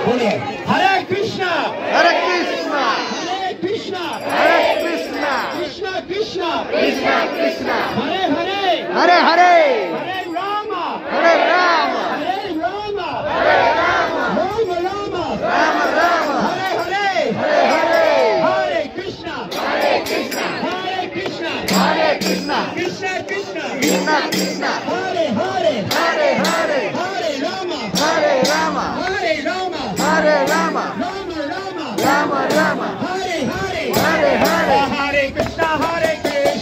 बोलिए हरे कृष्णा हरे कृष्णा हरे कृष्णा हरे कृष्णा कृष्णा कृष्णा कृष्णा कृष्णा हरे हरे हरे हरे हरे राम हरे राम हरे राम हरे राम राम राम राम राम हरे हरे हरे हरे हरे कृष्णा हरे कृष्णा हरे कृष्णा हरे कृष्णा कृष्णा कृष्णा कृष्णा कृष्णा हरे हरे हरे हरे हरे राम हरे राम हरे राम हरे राम राम राम राम राम हरे हरे हरे हरे हरे कृष्णा हरे कृष्णा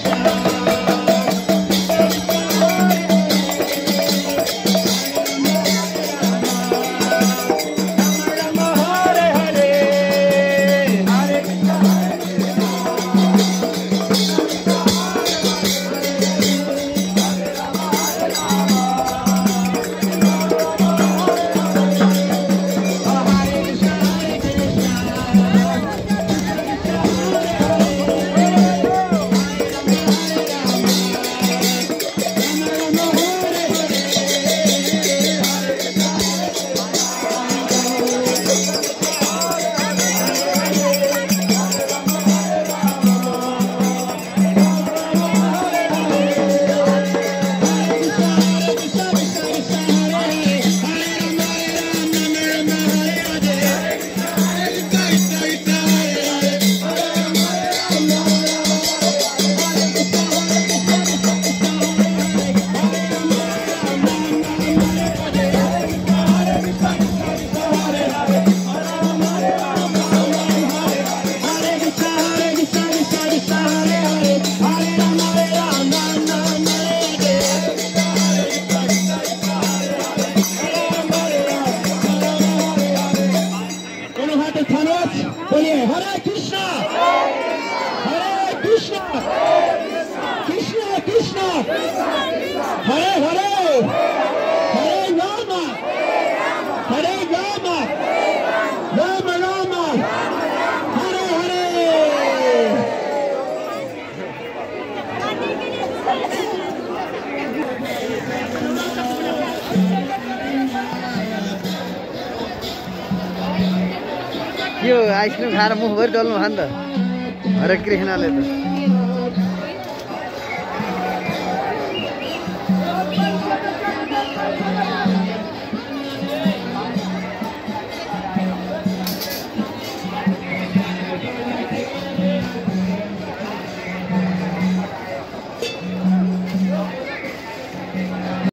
बोलिए हरे कृष्णा कृष्णा कृष्णा हरे हरे हरे राम राम राम हरे हरे यो आइसक्रिम खाएर मुख भरि डल्नु भयो नि त हरे कृष्णले त